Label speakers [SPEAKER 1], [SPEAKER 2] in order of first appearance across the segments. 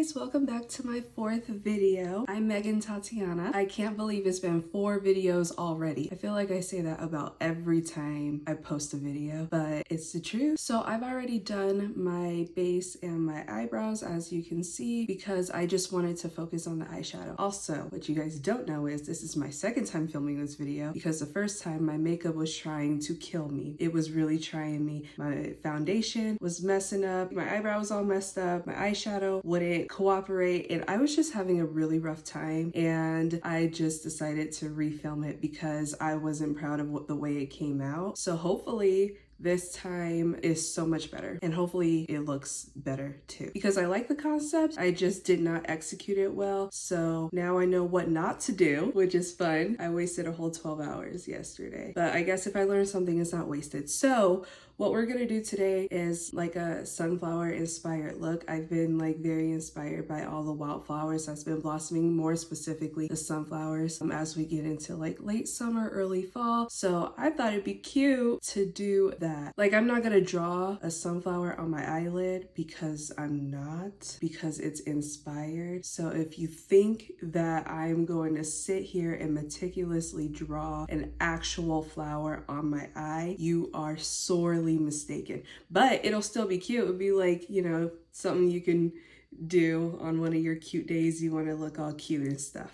[SPEAKER 1] guys, welcome back to my fourth video. I'm Tatiana. I can't believe it's been 4 videos already. I feel like I say that about every time I post a video, but it's the truth. So I've already done my base and my eyebrows, as you can see, because I just wanted to focus on the eyeshadow. Also, what you guys don't know is this is my second time filming this video because the first time my makeup was trying to kill me. It was really trying me. My foundation was messing up, my eyebrow was all messed up, my eyeshadow wouldn't cooperate, and I was just having a really rough time, and I just decided to refilm it because I wasn't proud of the way it came out. So hopefully this time is so much better, and hopefully it looks better too, because I like the concept. I just did not execute it well, so now I know what not to do, which is fun. I wasted a whole 12 hours yesterday, but I guess if I learn something, it's not wasted. So what we're gonna do today is like a sunflower inspired look. I've been like very inspired by all the wildflowers that's been blossoming, more specifically the sunflowers, as we get into like late summer, early fall. So I thought it'd be cute to do that. Like, I'm not gonna draw a sunflower on my eyelid because because it's inspired. So if you think that I'm going to sit here and meticulously draw an actual flower on my eye, you are sorely mistaken. But it'll still be cute. It'll be like, you know, something you can do on one of your cute days you want to look all cute and stuff.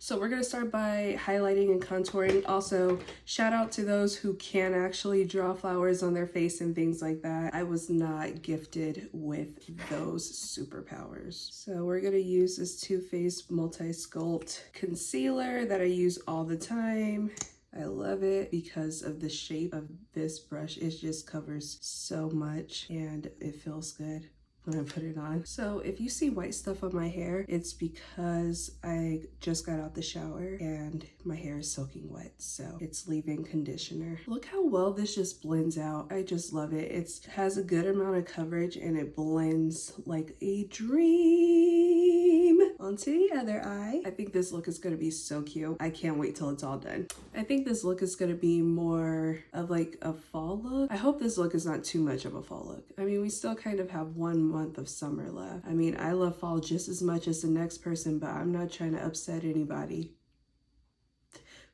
[SPEAKER 1] So we're going to start by highlighting and contouring. Also, shout out to those who can actually draw flowers on their face and things like that. I was not gifted with those superpowers. So we're going to use this Too Faced Multi-Sculpt concealer that I use all the time. I love it because of the shape of this brush. It just covers so much and it feels good when I put it on. So if you see white stuff on my hair, it's because I just got out the shower and my hair is soaking wet, so it's leaving conditioner. Look how well this just blends out. I just love it. It has a good amount of coverage and it blends like a dream onto the other eye. I think this look is going to be so cute. I can't wait till it's all done. I think this look is going to be more of like a fall look. I hope this look is not too much of a fall look. I mean, we still kind of have 1 month of summer left. I mean, I love fall just as much as the next person, but I'm not trying to upset anybody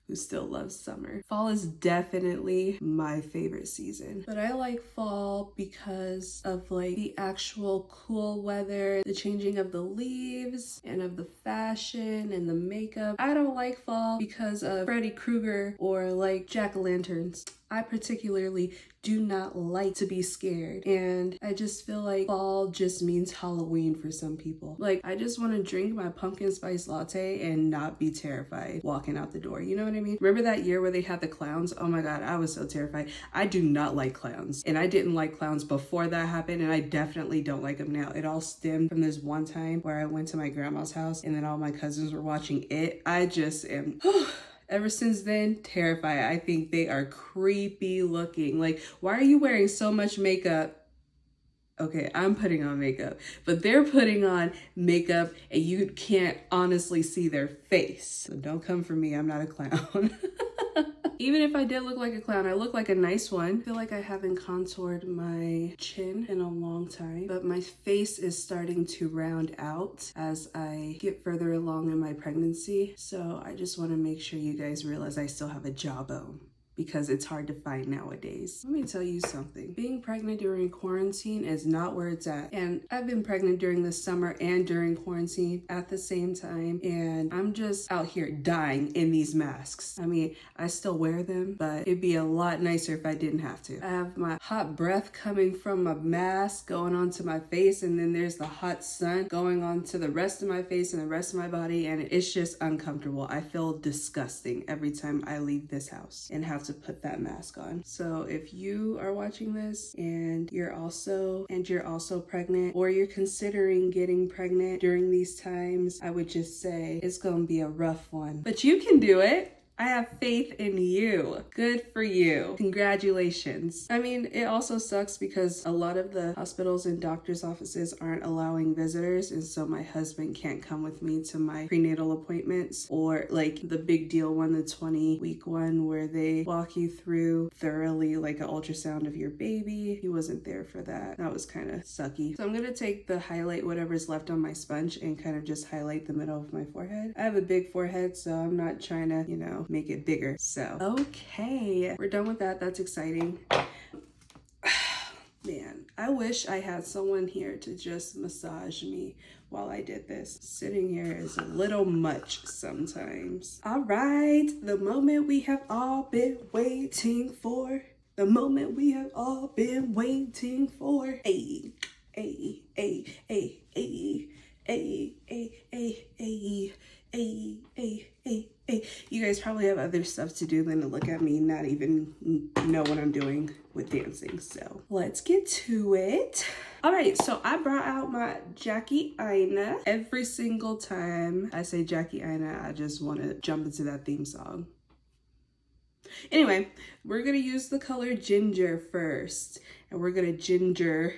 [SPEAKER 1] who still loves summer. Fall is definitely my favorite season, but I like fall because of like the actual cool weather, the changing of the leaves and of the fashion and the makeup. I don't like fall because of Freddy Krueger or like jack-o'-lanterns. I particularly do not like to be scared, and I just feel like fall just means Halloween for some people. Like, I just want to drink my pumpkin spice latte and not be terrified walking out the door. You know what I mean? Remember that year where they had the clowns? Oh my god, I was so terrified. I do not like clowns, and I didn't like clowns before that happened, and I definitely don't like them now. It all stemmed from this one time where I went to my grandma's house and then all my cousins were watching it. I just am ever since then, terrified. I think they are creepy looking. Like, why are you wearing so much makeup? Okay, I'm putting on makeup, but they're putting on makeup and you can't honestly see their face. So don't come for me, I'm not a clown. Even if I did look like a clown, I look like a nice one. I feel like I haven't contoured my chin in a long time, but my face is starting to round out as I get further along in my pregnancy. So I just want to make sure you guys realize I still have a jawbone, because it's hard to find nowadays. Let me tell you something. Being pregnant during quarantine is not where it's at. And I've been pregnant during the summer and during quarantine at the same time. And I'm just out here dying in these masks. I mean, I still wear them, but it'd be a lot nicer if I didn't have to. I have my hot breath coming from my mask going onto my face, and then there's the hot sun going onto the rest of my face and the rest of my body, and it's just uncomfortable. I feel disgusting every time I leave this house and have to put that mask on. So if you are watching this and you're also pregnant, or you're considering getting pregnant during these times, I would just say it's gonna be a rough one, but you can do it. I have faith in you. Good for you. Congratulations. I mean, it also sucks because a lot of the hospitals and doctor's offices aren't allowing visitors, and so my husband can't come with me to my prenatal appointments, or like the big deal one, the 20-week one where they walk you through thoroughly like an ultrasound of your baby. He wasn't there for that. That was kind of sucky. So I'm gonna take the highlight, whatever's left on my sponge, and kind of just highlight the middle of my forehead. I have a big forehead, so I'm not trying to, you know, make it bigger. So okay, we're done with that. That's exciting. Man, I wish I had someone here to just massage me while I did this. Sitting here is a little much sometimes. All right, the moment we have all been waiting for. The moment we have all been waiting for. Ay, ay, ay, ay, ay, ay, ay, ay, ay, ay, ay, ay. You guys probably have other stuff to do than to look at me not even know what I'm doing with dancing. So let's get to it. All right, so I brought out my Jackie Aina. Every single time I say Jackie Aina, I just want to jump into that theme song. Anyway, we're going to use the color ginger first, and we're going to ginger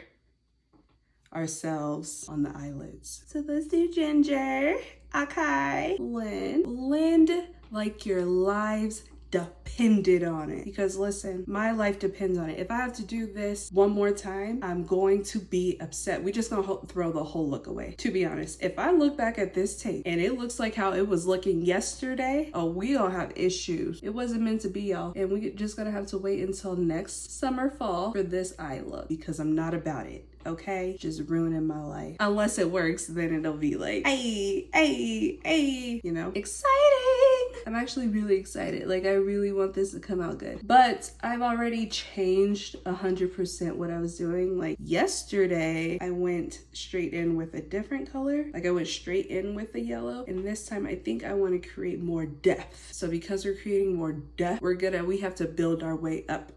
[SPEAKER 1] ourselves on the eyelids. So let's do ginger. Okay. Blend like your lives depended on it. Because listen, my life depends on it. If I have to do this one more time, I'm going to be upset. We just gonna throw the whole look away. To be honest, if I look back at this tape and it looks like how it was looking yesterday, oh, we gonna have issues. It wasn't meant to be, y'all. And we just gonna have to wait until next summer, fall for this eye look, because I'm not about it. Okay, just ruining my life. Unless it works, then it'll be like, hey, hey, hey, you know, exciting. I'm actually really excited. Like, I really want this to come out good. But I've already changed 100% what I was doing. Like yesterday, I went straight in with a different color. Like I went straight in with the yellow. And this time, I think I want to create more depth. So because we're creating more depth, we have to build our way up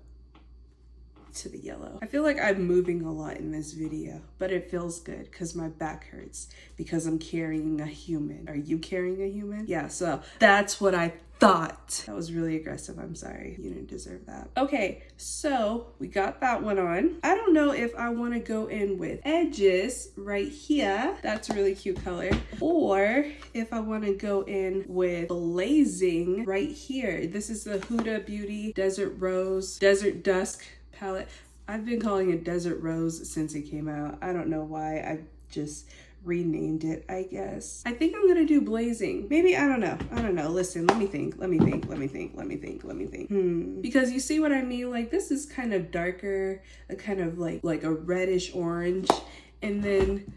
[SPEAKER 1] to the yellow. I feel like I'm moving a lot in this video, but it feels good because my back hurts because I'm carrying a human. Are you carrying a human? Yeah, so that's what I thought. That was really aggressive. I'm sorry. You didn't deserve that. Okay, so we got that one on. I don't know if I want to go in with edges right here. That's a really cute color. Or if I want to go in with blazing right here. This is the Huda Beauty Desert Rose, Desert Dusk palette. I've been calling it Desert Rose since it came out. I don't know why. I just renamed it, I guess. I think I'm gonna do blazing. Maybe, I don't know. Listen, let me think. Because you see what I mean? Like, this is kind of darker, a kind of like a reddish orange. And then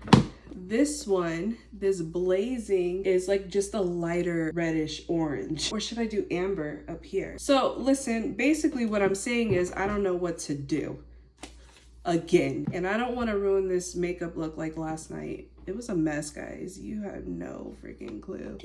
[SPEAKER 1] this one, this blazing, is like just a lighter reddish orange. Or should I do amber up here? So listen, basically what I'm saying is I don't know what to do again. And I don't want to ruin this makeup look like last night. It was a mess, guys. You have no freaking clue.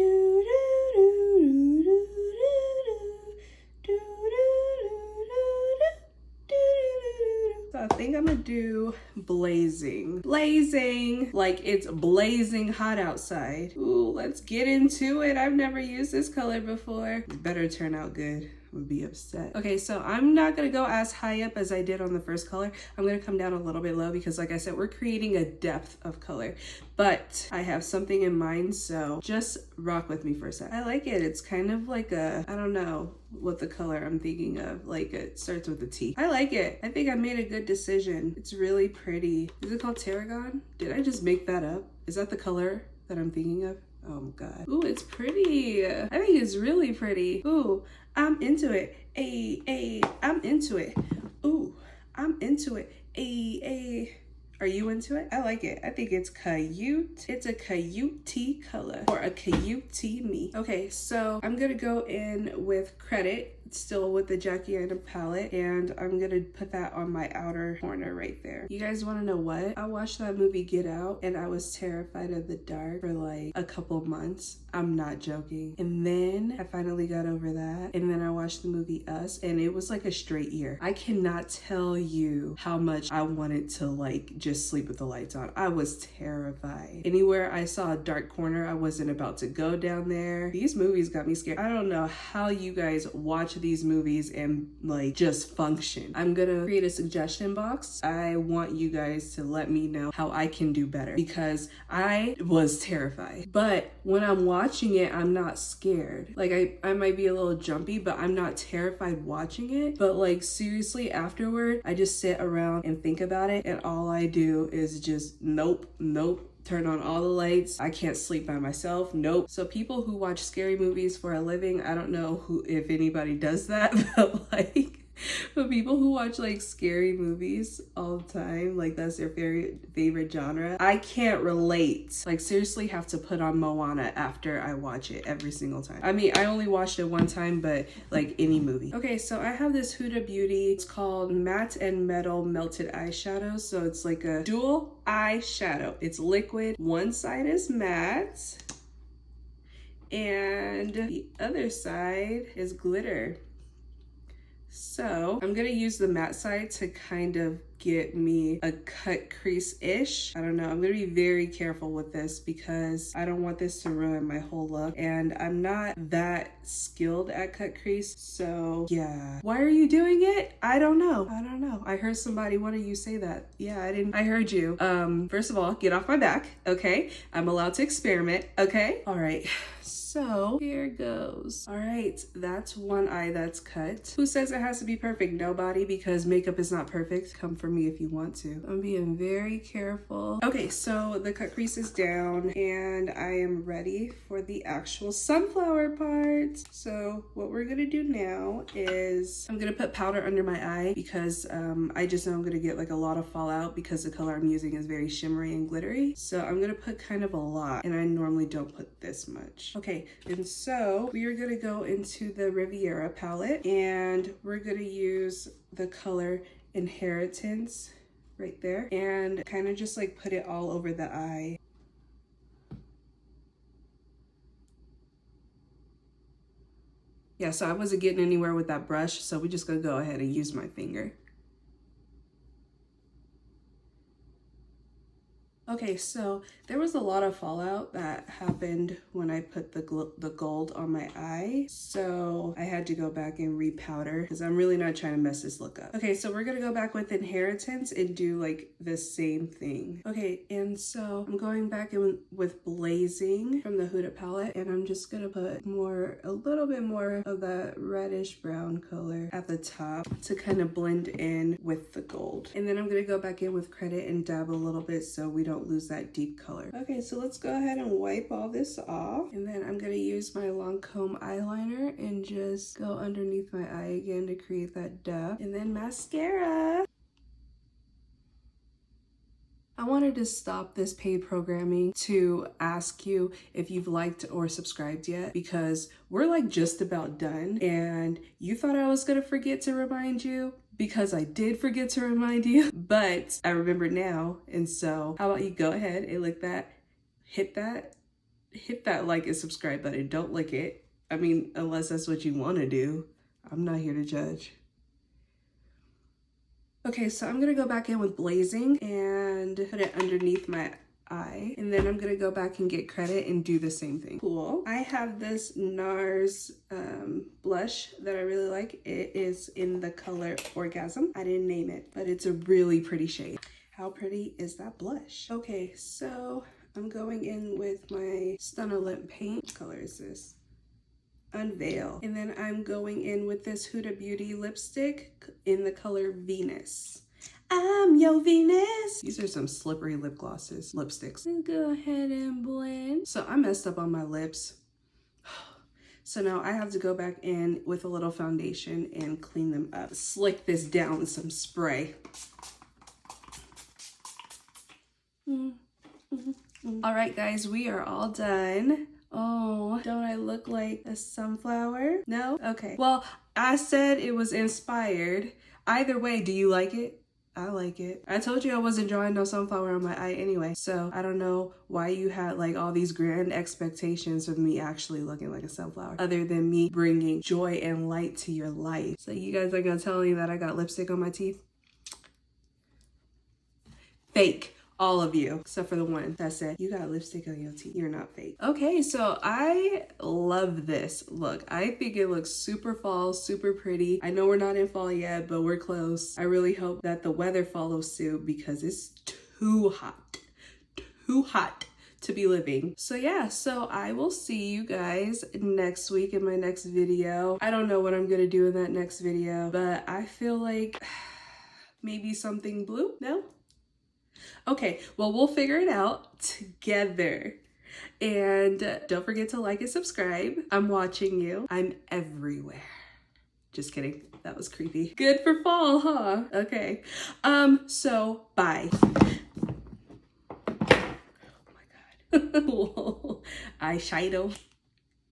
[SPEAKER 1] So I think I'm gonna do blazing. Blazing, like it's blazing hot outside. Ooh, let's get into it. I've never used this color before. It better turn out good. Would be upset. Okay, so I'm not gonna go as high up as I did on the first color. I'm gonna come down a little bit low because, like I said, we're creating a depth of color, but I have something in mind, so just rock with me for a sec. I like it. It's kind of like a, I don't know what the color I'm thinking of. Like, it starts with a T. I like it. I think I made a good decision. It's really pretty. Is it called Tarragon? Did I just make that up? Is that the color that I'm thinking of? Oh God. Ooh, it's pretty. I think it's really pretty. Ooh, I'm into it. Ay, I'm into it. Ooh, I'm into it. Ay. Are you into it? I like it. I think it's cute. It's a cute color, or a cute me. Okay, so I'm gonna go in with Credit still with the Tatiana palette, and I'm gonna put that on my outer corner right there. You guys want to know what? I watched that movie Get Out and I was terrified of the dark for like a couple months. I'm not joking. And then I finally got over that, and then I watched the movie Us, and it was like a straight year. I cannot tell you how much I wanted to like just sleep with the lights on. I was terrified. Anywhere I saw a dark corner, I wasn't about to go down there. These movies got me scared. I don't know how you guys watch these movies and like just function. I'm gonna create a suggestion box. I want you guys to let me know how I can do better, because I was terrified. But when I'm watching it, I'm not scared. Like I might be a little jumpy, but I'm not terrified watching it. But like seriously, afterward, I just sit around and think about it, and all I do is just nope, turn on all the lights. I can't sleep by myself. Nope. So people who watch scary movies for a living, I don't know if anybody does that, but like, but people who watch like scary movies all the time, like that's their favorite genre, I can't relate. Like seriously have to put on Moana after I watch it every single time. I mean, I only watched it one time, but like any movie. Okay, so I have this Huda Beauty. It's called Matte and Metal Melted Eyeshadow. So it's like a dual eyeshadow. It's liquid. One side is matte and the other side is glitter. So I'm gonna use the matte side to kind of get me a cut crease-ish. I don't know, I'm gonna be very careful with this because I don't want this to ruin my whole look, and I'm not that skilled at cut crease, so yeah. Why are you doing it? I don't know. I heard somebody, one of you say that. Yeah, I heard you. First of all, get off my back, okay? I'm allowed to experiment, okay? All right. So here goes. All right, that's one eye that's cut. Who says it has to be perfect? Nobody, because makeup is not perfect. Come for me if you want to. I'm being very careful. Okay, so the cut crease is down and I am ready for the actual sunflower part. So what we're gonna do now is I'm gonna put powder under my eye because I just know I'm gonna get like a lot of fallout because the color I'm using is very shimmery and glittery. So I'm gonna put kind of a lot, and I normally don't put this much. Okay, and so we are going to go into the Riviera palette, and we're going to use the color Inheritance right there and kind of just like put it all over the eye. Yeah, so I wasn't getting anywhere with that brush, so we're just going to go ahead and use my finger. Okay, so there was a lot of fallout that happened when I put the gold on my eye. So I had to go back and repowder because I'm really not trying to mess this look up. Okay, so we're gonna go back with Inheritance and do like the same thing. Okay, and so I'm going back in with Blazing from the Huda palette, and I'm just gonna put a little bit more of that reddish brown color at the top to kind of blend in with the gold. And then I'm gonna go back in with Credit and dab a little bit so we don't lose that deep color. Okay, so let's go ahead and wipe all this off, and then I'm gonna use my Lancome eyeliner and just go underneath my eye again to create that depth, and then mascara. I wanted to stop this paid programming to ask you if you've liked or subscribed yet, because we're like just about done, and you thought I was gonna forget to remind you, because I did forget to remind you, but I remember now. And so how about you go ahead and hit that like and subscribe button. Don't lick it. I mean, unless that's what you want to do. I'm not here to judge. Okay, so I'm gonna go back in with Blazing and put it underneath my eye, and then I'm gonna go back and get Credit and do the same thing. Cool. I have this NARS blush that I really like. It is in the color Orgasm. I didn't name it, but it's a really pretty shade. How pretty is that blush? Okay, so I'm going in with my Stunna Lip paint. What color is this? Unveil. And then I'm going in with this Huda Beauty lipstick in the color Venus. I'm your Venus. These are some slippery lip glosses, lipsticks. And go ahead and blend. So I messed up on my lips. So now I have to go back in with a little foundation and clean them up. Slick this down with some spray. All right, guys, we are all done. Oh, don't I look like a sunflower? No? Okay. Well, I said it was inspired. Either way, do you like it? I like it. I told you I wasn't drawing no sunflower on my eye anyway. So I don't know why you had like all these grand expectations of me actually looking like a sunflower, other than me bringing joy and light to your life. So you guys are gonna tell me that I got lipstick on my teeth? Fake. All of you, except for the one that said, you got lipstick on your teeth. You're not fake. Okay, so I love this look. I think it looks super fall, super pretty. I know we're not in fall yet, but we're close. I really hope that the weather follows suit because it's too hot to be living. So yeah, so I will see you guys next week in my next video. I don't know what I'm gonna do in that next video, but I feel like maybe something blue? No? Okay, well, we'll figure it out together. And don't forget to like and subscribe. I'm watching you. I'm everywhere. Just kidding. That was creepy. Good for fall, huh? Okay. So bye. Oh my God. Eyeshadow.